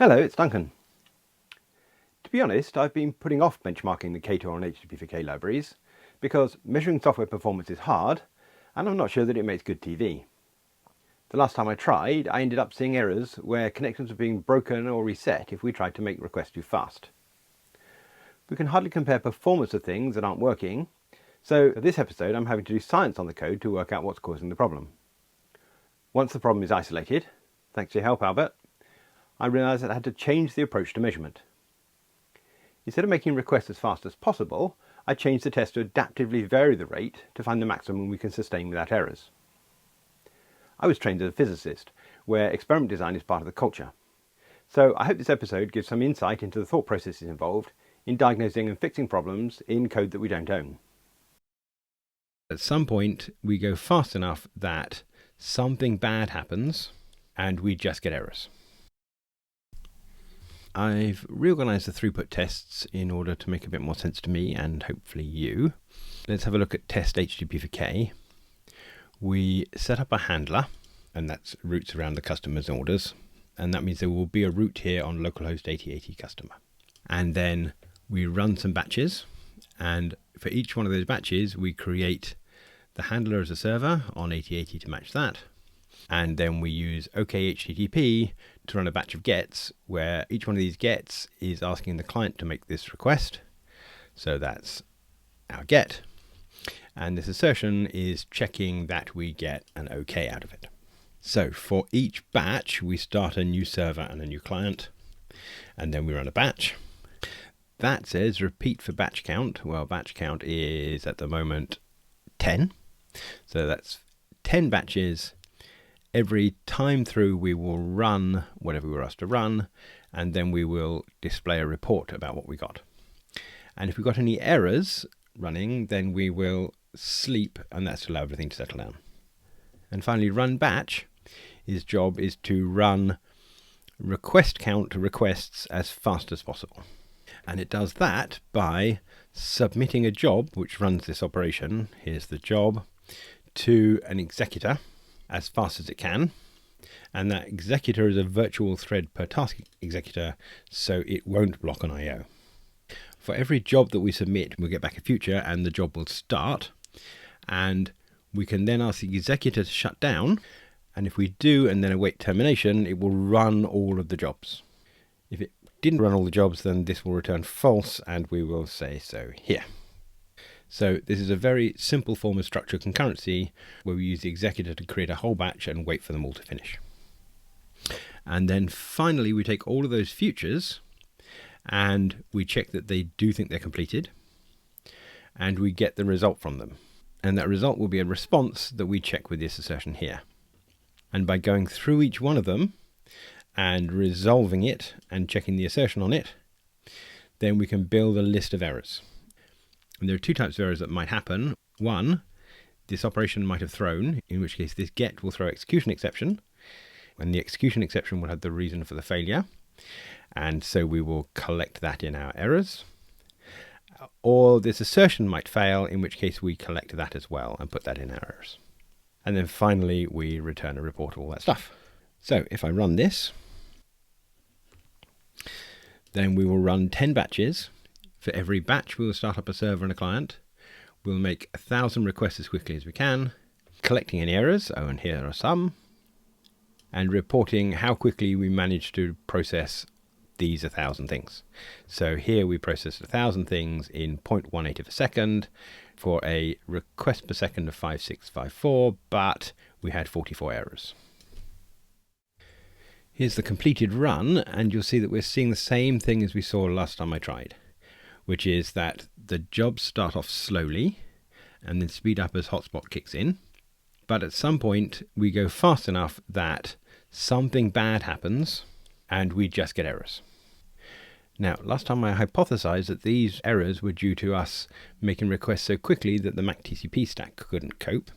Hello, it's Duncan. To be honest, I've been putting off benchmarking the ktor and http4k libraries because measuring software performance is hard and I'm not sure that it makes good TV. The last time I tried, I ended up seeing errors where connections were being broken or reset if we tried to make requests too fast. We can hardly compare performance of things that aren't working, so for this episode I'm having to do science on the code to work out what's causing the problem. Once the problem is isolated, thanks to your help, Albert, I realised that I had to change the approach to measurement. Instead of making requests as fast as possible, I changed the test to adaptively vary the rate to find the maximum we can sustain without errors. I was trained as a physicist, where experiment design is part of the culture. So I hope this episode gives some insight into the thought processes involved in diagnosing and fixing problems in code that we don't own. At some point, we go fast enough that something bad happens and we just get errors. I've reorganized the throughput tests in order to make a bit more sense to me and hopefully you. Let's have a look at test http4k. We set up a handler, and that's routes around the customer's orders, and that means there will be a route here on localhost 8080 customer. And then we run some batches, and for each one of those batches we create the handler as a server on 8080 to match that. And then we use OKHTTP to run a batch of gets, where each one of these gets is asking the client to make this request. So that's our get. And this assertion is checking that we get an OK out of it. So for each batch, we start a new server and a new client, and then we run a batch. That says repeat for batch count. Well, batch count is at the moment 10. So that's 10 batches. Every time through we will run whatever we were asked to run, and then we will display a report about what we got. And if we've got any errors running, then we will sleep, and that's to allow everything to settle down. And finally, run batch, his job is to run request count requests as fast as possible. And it does that by submitting a job which runs this operation, here's the job, to an executor as fast as it can, and that executor is a virtual thread per task executor, so it won't block on I/O. For every job that we submit, we'll get back a future and the job will start, and we can then ask the executor to shut down, and if we do and then await termination, it will run all of the jobs. If it didn't run all the jobs, then this will return false, and we will say so here. So this is a very simple form of structured concurrency where we use the executor to create a whole batch and wait for them all to finish. And then finally we take all of those futures and we check that they do think they're completed, and we get the result from them. And that result will be a response that we check with this assertion here. And by going through each one of them and resolving it and checking the assertion on it, then we can build a list of errors. And there are two types of errors that might happen. One, this operation might have thrown, in which case this get will throw execution exception, and the execution exception will have the reason for the failure, and so we will collect that in our errors. Or this assertion might fail, in which case we collect that as well and put that in our errors. And then finally we return a report of all that stuff. So if I run this, then we will run 10 batches. For every batch, we will start up a server and a client. We'll make 1,000 requests as quickly as we can, collecting any errors, oh, and here are some, and reporting how quickly we managed to process these 1,000 things. So here we processed 1,000 things in 0.18 of a second for a request per second of 5654, but we had 44 errors. Here's the completed run, and you'll see that we're seeing the same thing as we saw last time I tried, which is that the jobs start off slowly and then speed up as hotspot kicks in. But at some point we go fast enough that something bad happens and we just get errors. Now, last time I hypothesized that these errors were due to us making requests so quickly that the Mac TCP stack couldn't cope.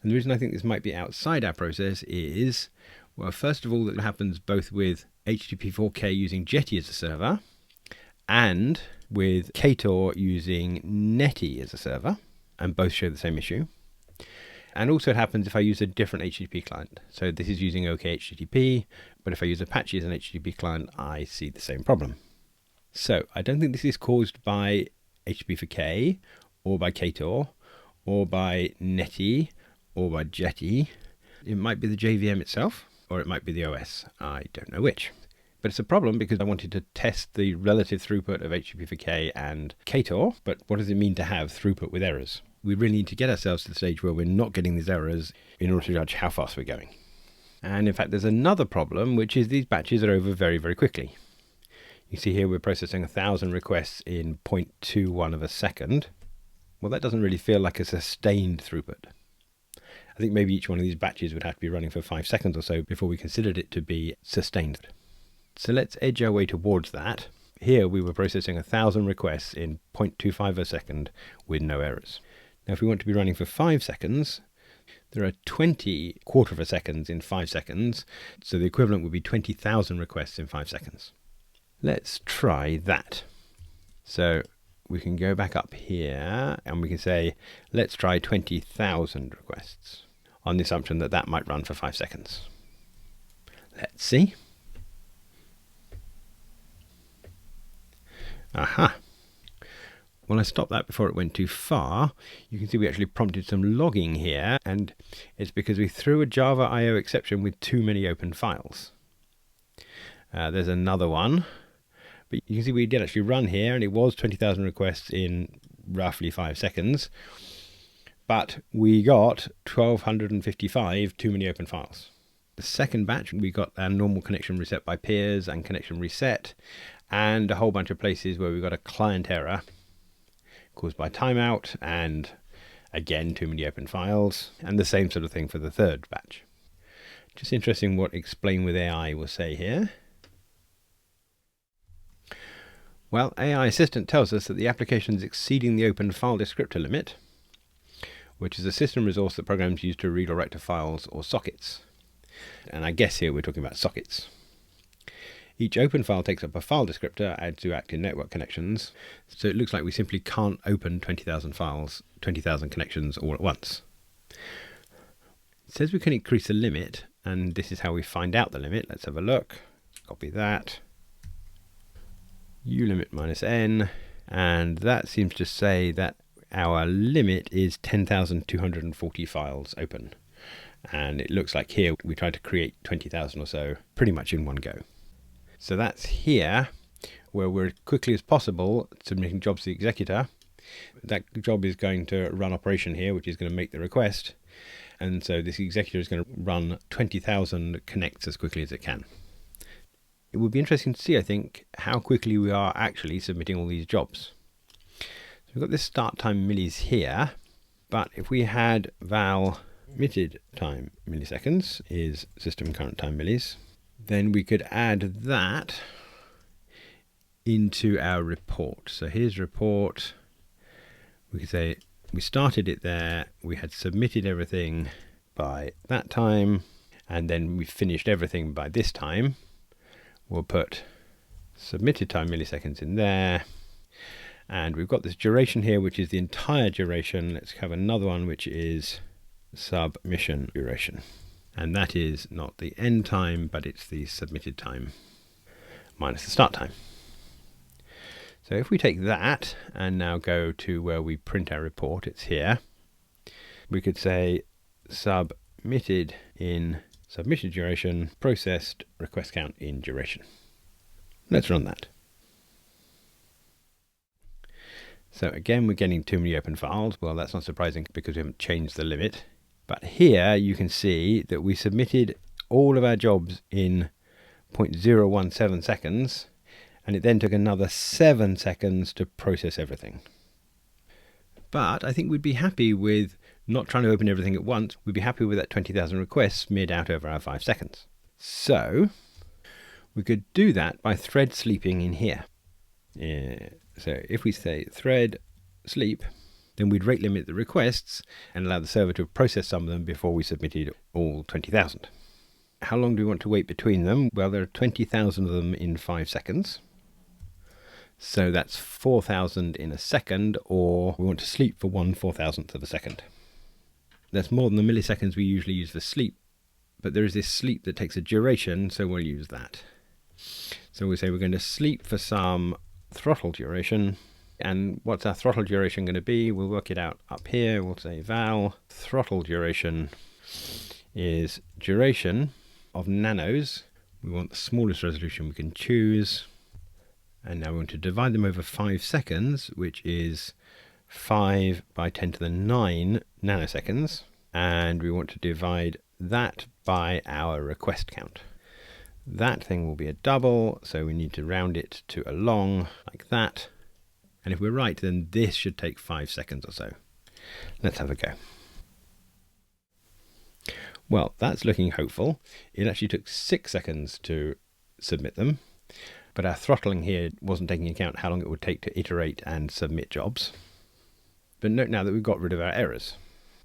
And the reason I think this might be outside our process is, well, first of all, that happens both with http4k using Jetty as a server and with ktor using Netty as a server, and both show the same issue. And also it happens if I use a different HTTP client. So this is using OK HTTP, but if I use Apache as an HTTP client, I see the same problem. So I don't think this is caused by http4k or by ktor or by netty or by jetty. It might be the JVM itself, or it might be the OS. I don't know which. But it's a problem because I wanted to test the relative throughput of http4k and ktor, but what does it mean to have throughput with errors? We really need to get ourselves to the stage where we're not getting these errors in order to judge how fast we're going. And in fact, there's another problem, which is these batches are over very, very quickly. You see here we're processing 1,000 requests in 0.21 of a second. Well, that doesn't really feel like a sustained throughput. I think maybe each one of these batches would have to be running for 5 seconds or so before we considered it to be sustained. So let's edge our way towards that. Here we were processing 1,000 requests in 0.25 a second with no errors. Now if we want to be running for 5 seconds, there are 20 quarter of a seconds in 5 seconds, so the equivalent would be 20,000 requests in 5 seconds. Let's try that. So we can go back up here and we can say, let's try 20,000 requests on the assumption that that might run for 5 seconds. Let's see. Aha. Well, I stopped that before it went too far. You can see we actually prompted some logging here, and it's because we threw a Java IO exception with too many open files. There's another one. But you can see we did actually run here, and it was 20,000 requests in roughly 5 seconds. But we got 1,255 too many open files. The second batch, we got our normal connection reset by peers and connection reset, and a whole bunch of places where we got a client error caused by timeout, and again, too many open files, and the same sort of thing for the third batch. Just interesting what Explain with AI will say here. Well, AI Assistant tells us that the application is exceeding the open file descriptor limit, which is a system resource that programs use to read or write to files or sockets. And I guess here we're talking about sockets. Each open file takes up a file descriptor to active network connections, so it looks like we simply can't open 20,000 files, 20,000 connections all at once. It says we can increase the limit, and this is how we find out the limit. Let's have a look. Copy that. ulimit minus n, and that seems to say that our limit is 10,240 files open. And it looks like here we tried to create 20,000 or so pretty much in one go. So that's here where we're quickly as possible submitting jobs to the executor. That job is going to run operation here, which is going to make the request. And so this executor is going to run 20,000 connects as quickly as it can. It would be interesting to see, I think, how quickly we are actually submitting all these jobs. So we've got this start time millis here, but if we had val emitted time milliseconds is system current time millis, then we could add that into our report. So here's report. We could say we started it there, we had submitted everything by that time, and then we finished everything by this time. We'll put submitted time milliseconds in there, and we've got this duration here, which is the entire duration. Let's have another one, which is submission duration. And that is not the end time, but it's the submitted time minus the start time. So if we take that and now go to where we print our report, it's here. We could say submitted in submission duration, processed request count in duration. Let's run that. So again, we're getting too many open files. Well, that's not surprising because we haven't changed the limit. But here you can see that we submitted all of our jobs in 0.017 seconds, and it then took another 7 seconds to process everything. But I think we'd be happy with not trying to open everything at once. We'd be happy with that 20,000 requests smeared out over our 5 seconds. So we could do that by thread sleeping in here. So if we say thread sleep, then we'd rate limit the requests and allow the server to process some of them before we submitted all 20,000. How long do we want to wait between them? Well, there are 20,000 of them in 5 seconds. So that's 4,000 in a second, or we want to sleep for 1/4000th of a second. That's more than the milliseconds we usually use for sleep, but there is this sleep that takes a duration, so we'll use that. So we say we're going to sleep for some throttle duration. And what's our throttle duration going to be? We'll work it out up here. We'll say val throttle duration is duration of nanos. We want the smallest resolution we can choose. And now we want to divide them over 5 seconds, which is 5 by 10 to the 9 nanoseconds. And we want to divide that by our request count. That thing will be a double, so we need to round it to a long, like that. And if we're right, then this should take 5 seconds or so. Let's have a go. Well, that's looking hopeful. It actually took 6 seconds to submit them, but our throttling here wasn't taking into account how long it would take to iterate and submit jobs. But note now that we've got rid of our errors.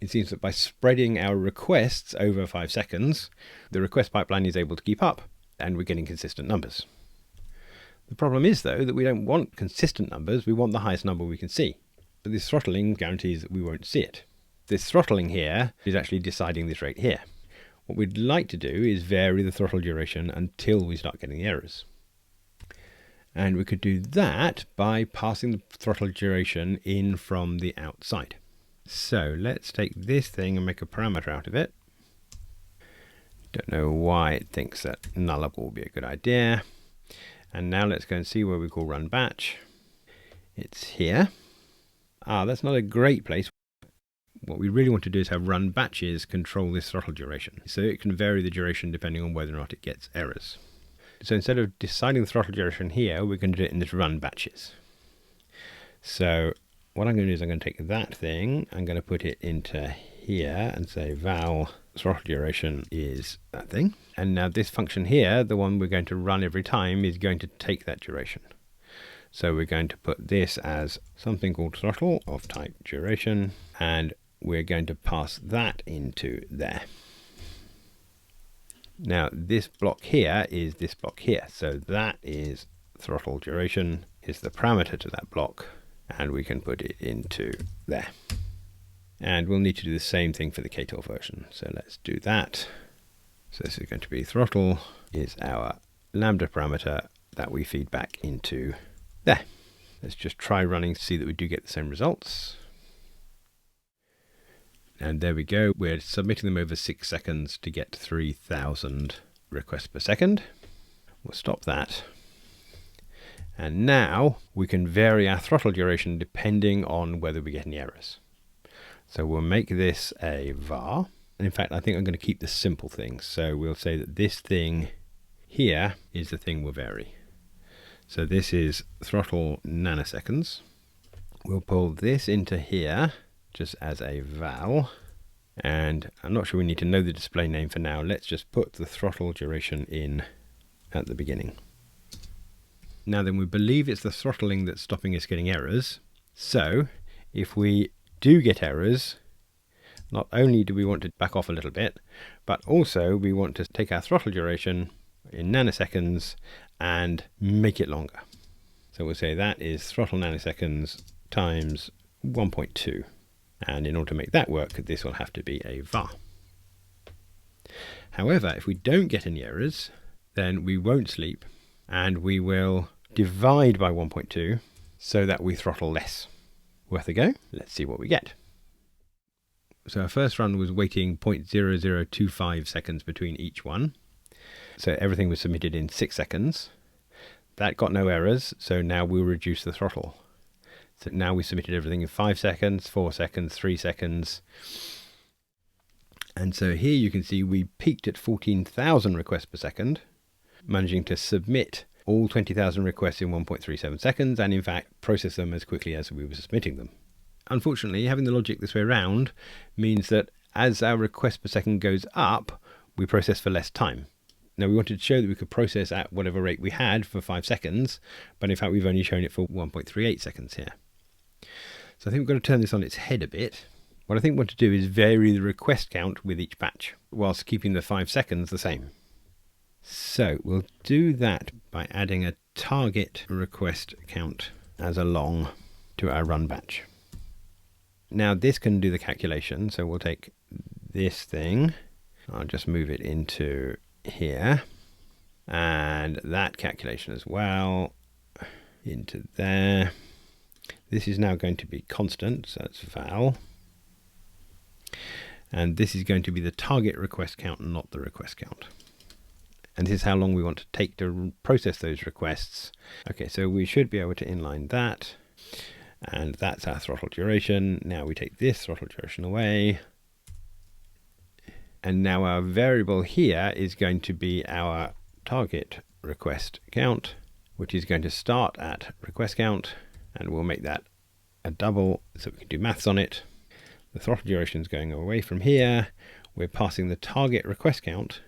It seems that by spreading our requests over 5 seconds, the request pipeline is able to keep up, and we're getting consistent numbers. The problem is, though, that we don't want consistent numbers, we want the highest number we can see. But this throttling guarantees that we won't see it. This throttling here is actually deciding this rate here. What we'd like to do is vary the throttle duration until we start getting the errors. And we could do that by passing the throttle duration in from the outside. So let's take this thing and make a parameter out of it. Don't know why it thinks that nullable will be a good idea. And now let's go and see where we call run batch. It's here. That's not a great place. What we really want to do is have run batches control this throttle duration. So it can vary the duration depending on whether or not it gets errors. So instead of deciding the throttle duration here, we're going to do it in this run batches. So what I'm going to do is I'm going to take that thing, I'm going to put it into here and say val throttle duration is that thing. And now this function here, the one we're going to run every time, is going to take that duration. So we're going to put this as something called throttle of type duration, and we're going to pass that into there. Now this block here is this block here. So that is throttle duration is the parameter to that block, and we can put it into there. And we'll need to do the same thing for the ktor version. So let's do that. So this is going to be throttle is our lambda parameter that we feed back into there. Let's just try running to see that we do get the same results. And there we go. We're submitting them over 6 seconds to get 3,000 requests per second. We'll stop that. And now we can vary our throttle duration depending on whether we get any errors. So we'll make this a var. And in fact, I think I'm going to keep the simple things. So we'll say that this thing here is the thing we'll vary. So this is throttle nanoseconds. We'll pull this into here just as a val. And I'm not sure we need to know the display name for now. Let's just put the throttle duration in at the beginning. Now then, we believe it's the throttling that's stopping us getting errors. So if we do get errors, not only do we want to back off a little bit, but also we want to take our throttle duration in nanoseconds and make it longer. So we'll say that is throttle nanoseconds times 1.2. And in order to make that work, this will have to be a var. However, if we don't get any errors, then we won't sleep, and we will divide by 1.2 so that we throttle less. Worth a go? Let's see what we get. So our first run was waiting 0.0025 seconds between each one. So everything was submitted in 6 seconds. That got no errors, so now we'll reduce the throttle. So now we submitted everything in 5 seconds, 4 seconds, 3 seconds. And so here you can see we peaked at 14,000 requests per second, managing to submit all 20,000 requests in 1.37 seconds, and in fact process them as quickly as we were submitting them. Unfortunately, having the logic this way around means that as our request per second goes up, we process for less time. Now we wanted to show that we could process at whatever rate we had for 5 seconds, but in fact we've only shown it for 1.38 seconds here. So I think we've got to turn this on its head a bit. What I think we want to do is vary the request count with each batch, whilst keeping the 5 seconds the same. So we'll do that by adding a target request count as a long to our run batch. Now this can do the calculation, so we'll take this thing. I'll just move it into here, and that calculation as well into there. This is now going to be constant, so that's val. And this is going to be the target request count, not the request count. And this is how long we want to take to process those requests. Okay, so we should be able to inline that. And that's our throttle duration. Now we take this throttle duration away. And now our variable here is going to be our target request count, which is going to start at request count. And we'll make that a double so we can do maths on it. The throttle duration is going away from here. We're passing the target request count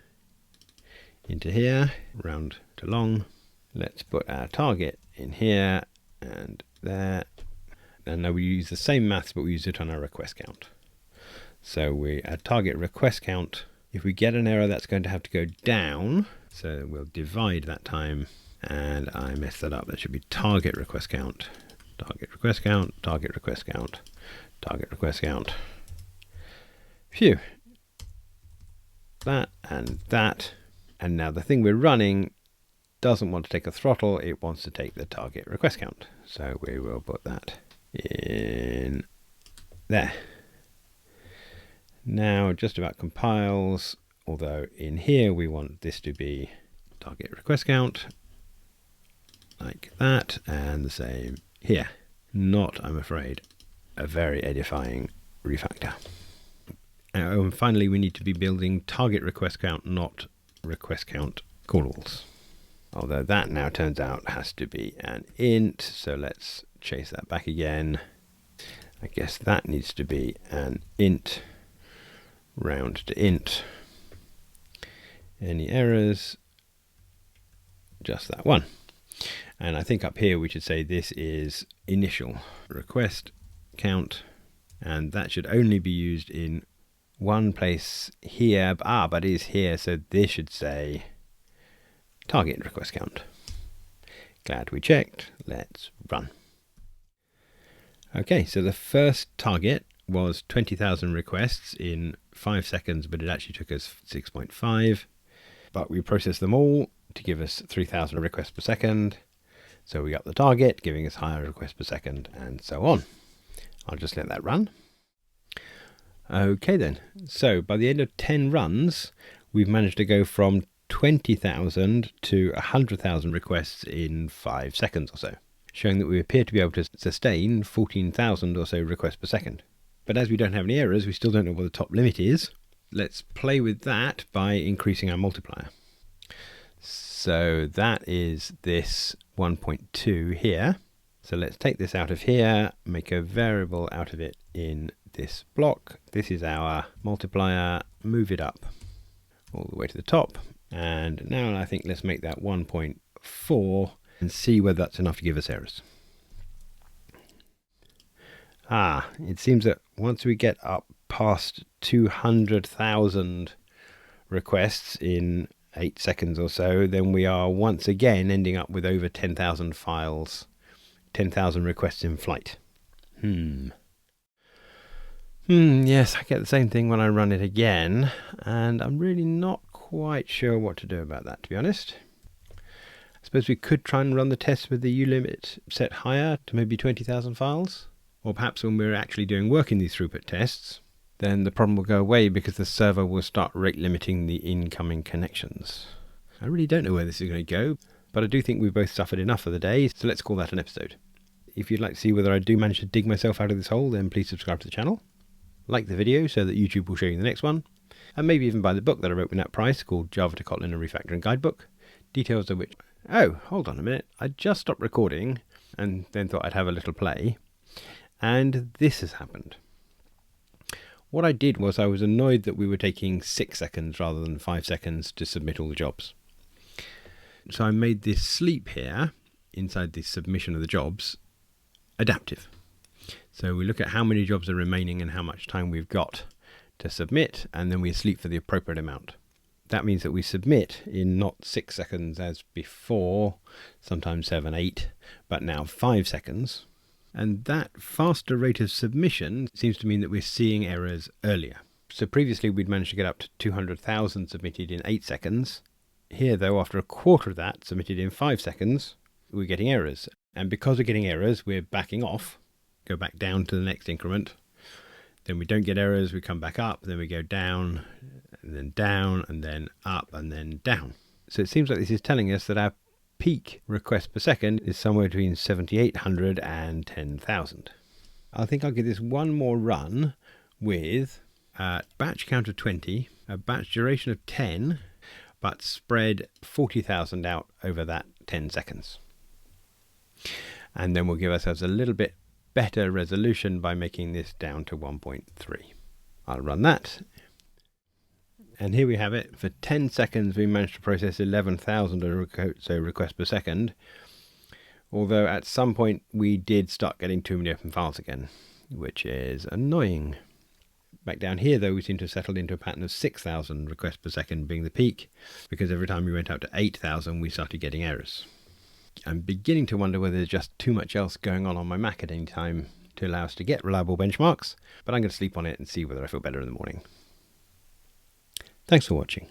into here, round to long. Let's put our target in here and there. And now we use the same maths, but we use it on our request count. So we add target request count. If we get an error, that's going to have to go down. So we'll divide that time. And I messed that up. That should be target request count, target request count, target request count, target request count. Phew. That and that. And now the thing we're running doesn't want to take a throttle. It wants to take the target request count. So we will put that in there. Now just about compiles, although in here we want this to be target request count, like that, and the same here. Not, I'm afraid, a very edifying refactor. And finally, we need to be building target request count, not request count calls. Although that now turns out has to be an int, so let's chase that back again. I guess that needs to be an int, round to int. Any errors? Just that one. And I think up here we should say this is initial request count, and that should only be used in one place here, but it is here, so this should say target request count. Glad we checked. Let's run. Okay, so the first target was 20,000 requests in 5 seconds, but it actually took us 6.5. But we processed them all to give us 3,000 requests per second. So we got the target, giving us higher requests per second, and so on. I'll just let that run. Okay then, so by the end of 10 runs, we've managed to go from 20,000 to 100,000 requests in 5 seconds or so, showing that we appear to be able to sustain 14,000 or so requests per second. But as we don't have any errors, we still don't know what the top limit is. Let's play with that by increasing our multiplier. So that is this 1.2 here. So let's take this out of here, make a variable out of it in this block. This is our multiplier, move it up all the way to the top. And now I think let's make that 1.4 and see whether that's enough to give us errors. It seems that once we get up past 200,000 requests in 8 seconds or so, then we are once again ending up with over 10,000 files, 10,000 requests in flight. Yes, I get the same thing when I run it again, and I'm really not quite sure what to do about that, to be honest. I suppose we could try and run the test with the U-limit set higher to maybe 20,000 files, or perhaps when we're actually doing work in these throughput tests, then the problem will go away because the server will start rate limiting the incoming connections. I really don't know where this is going to go, but I do think we've both suffered enough for the day, so let's call that an episode. If you'd like to see whether I do manage to dig myself out of this hole, then please subscribe to the channel. Like the video so that YouTube will show you the next one, and maybe even buy the book that I wrote with Nat Price called Java to Kotlin A Refactoring Guidebook, details of which... Oh, hold on a minute. I just stopped recording and then thought I'd have a little play, and this has happened. What I did was I was annoyed that we were taking 6 seconds rather than 5 seconds to submit all the jobs. So I made this sleep here, inside the submission of the jobs, adaptive. So we look at how many jobs are remaining and how much time we've got to submit, and then we sleep for the appropriate amount. That means that we submit in not 6 seconds as before, sometimes 7, 8, but now 5 seconds. And that faster rate of submission seems to mean that we're seeing errors earlier. So previously we'd managed to get up to 200,000 submitted in 8 seconds. Here though, after a quarter of that submitted in 5 seconds, we're getting errors. And because we're getting errors, we're backing off, go back down to the next increment. Then we don't get errors, we come back up, then we go down, and then up, and then down. So it seems like this is telling us that our peak request per second is somewhere between 7,800 and 10,000. I think I'll give this one more run with a batch count of 20, a batch duration of 10, but spread 40,000 out over that 10 seconds. And then we'll give ourselves a little bit better resolution by making this down to 1.3. I'll run that. And here we have it. For 10 seconds, we managed to process 11,000 requests per second. Although at some point we did start getting too many open files again, which is annoying. Back down here, though, we seem to have settled into a pattern of 6,000 requests per second being the peak, because every time we went out to 8,000, we started getting errors. I'm beginning to wonder whether there's just too much else going on my Mac at any time to allow us to get reliable benchmarks, but I'm going to sleep on it and see whether I feel better in the morning. Thanks for watching.